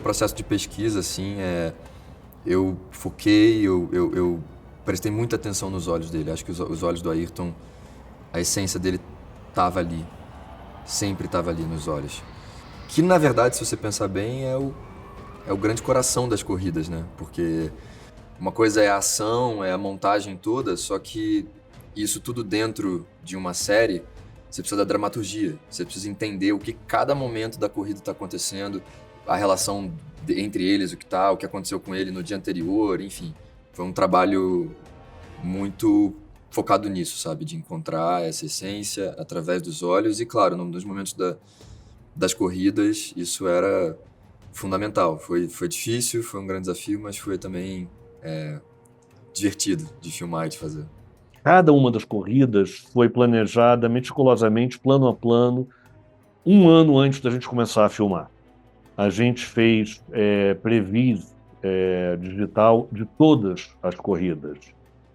processo de pesquisa, assim, eu foquei, eu prestei muita atenção nos olhos dele. Acho que os olhos do Ayrton, a essência dele estava ali, sempre estava ali nos olhos. Que, na verdade, se você pensar bem, é o grande coração das corridas, né? Porque uma coisa é a ação, é a montagem toda, só que isso tudo dentro de uma série, você precisa da dramaturgia, você precisa entender o que cada momento da corrida está acontecendo, a relação entre eles, o que aconteceu com ele no dia anterior, enfim. Foi um trabalho muito focado nisso, sabe? De encontrar essa essência através dos olhos e, claro, nos momentos das corridas, isso era fundamental. Foi difícil, foi um grande desafio, mas foi também divertido de filmar e de fazer. Cada uma das corridas foi planejada meticulosamente, plano a plano, um ano antes da gente começar a filmar. A gente fez previs digital de todas as corridas,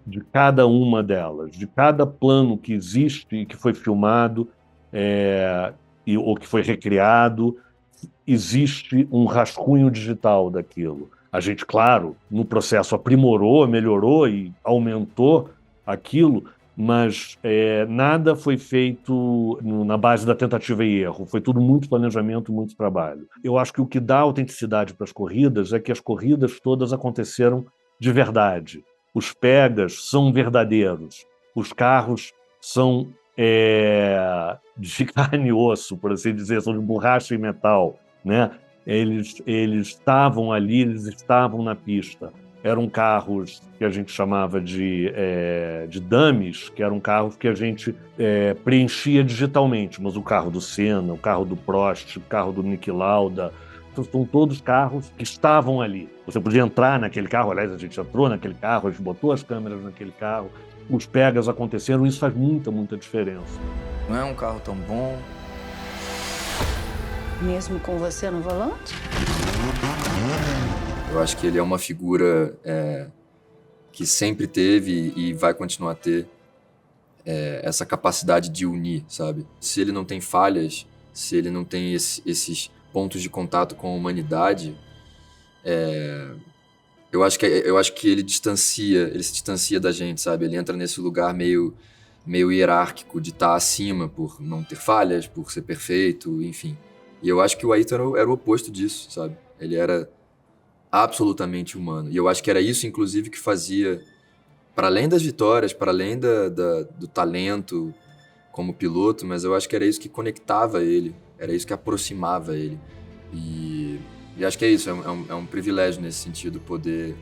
de cada uma delas, de cada plano que existe e que foi filmado ou que foi recriado, existe um rascunho digital daquilo. A gente, claro, no processo aprimorou, melhorou e aumentou aquilo, mas nada foi feito na base da tentativa e erro. Foi tudo muito planejamento, muito trabalho. Eu acho que o que dá autenticidade para as corridas é que as corridas todas aconteceram de verdade. Os pegas são verdadeiros. Os carros são de carne e osso, por assim dizer, são de borracha e metal, né? Eles estavam ali, eles estavam na pista. Eram carros que a gente chamava de dummies, que eram carros que a gente preenchia digitalmente, mas o carro do Senna, o carro do Prost, o carro do Niki Lauda, são todos carros que estavam ali. Você podia entrar naquele carro, aliás, a gente entrou naquele carro, a gente botou as câmeras naquele carro, os pegas aconteceram, isso faz muita, muita diferença. Não é um carro tão bom. Mesmo com você no volante? Eu acho que ele é uma figura que sempre teve e vai continuar a ter essa capacidade de unir, sabe? Se ele não tem falhas, se ele não tem esses pontos de contato com a humanidade, eu acho que ele se distancia da gente, sabe? Ele entra nesse lugar meio hierárquico de estar acima por não ter falhas, por ser perfeito, enfim. E eu acho que o Ayrton era o oposto disso, sabe? Ele era absolutamente humano. E eu acho que era isso, inclusive, que fazia, para além das vitórias, para além do talento como piloto, mas eu acho que era isso que conectava ele, era isso que aproximava ele. E acho que é isso, é um privilégio nesse sentido, poder,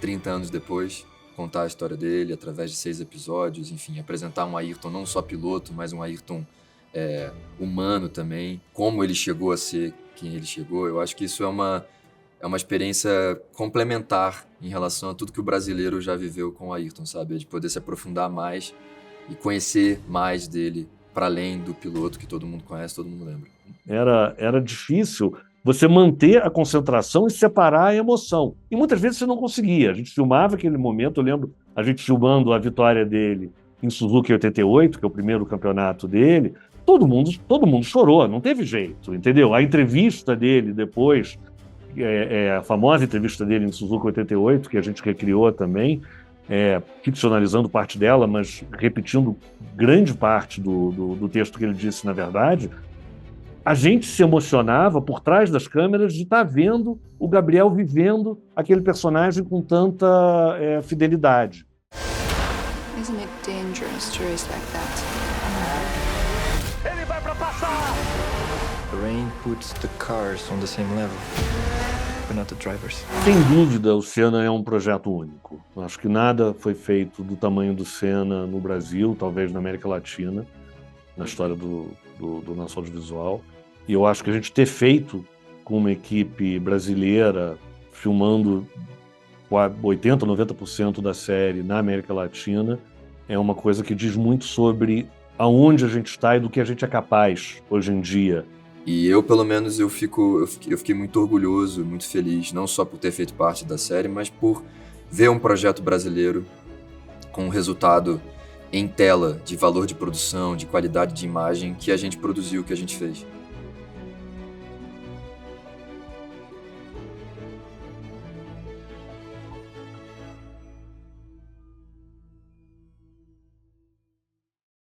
30 anos depois, contar a história dele através de 6 episódios, enfim, apresentar um Ayrton não só piloto, mas um Ayrton humano também, como ele chegou a ser quem ele chegou. Eu acho que isso é uma experiência complementar em relação a tudo que o brasileiro já viveu com o Ayrton, sabe? De poder se aprofundar mais e conhecer mais dele, para além do piloto que todo mundo conhece, todo mundo lembra. Era difícil você manter a concentração e separar a emoção. E muitas vezes você não conseguia. A gente filmava aquele momento, eu lembro a gente filmando a vitória dele em Suzuka 88, que é o primeiro campeonato dele. Todo mundo chorou, não teve jeito, entendeu? A entrevista dele depois, a famosa entrevista dele em Suzuka 88, que a gente recriou também, ficcionalizando parte dela, mas repetindo grande parte do texto que ele disse, na verdade, a gente se emocionava por trás das câmeras de estar vendo o Gabriel vivendo aquele personagem com tanta fidelidade. Isn't it dangerous to race like that? Ele vai para passar! The rain puts the cars on the same level, but not the drivers. Sem dúvida, o Senna é um projeto único. Acho que nada foi feito do tamanho do Senna no Brasil, talvez na América Latina, na história do nosso audiovisual. E eu acho que a gente ter feito com uma equipe brasileira, filmando 80%, 90% da série na América Latina, é uma coisa que diz muito sobre aonde a gente está e do que a gente é capaz hoje em dia. E eu, pelo menos, eu fiquei muito orgulhoso, muito feliz, não só por ter feito parte da série, mas por ver um projeto brasileiro com um resultado em tela, de valor de produção, de qualidade de imagem, que a gente produziu, que a gente fez.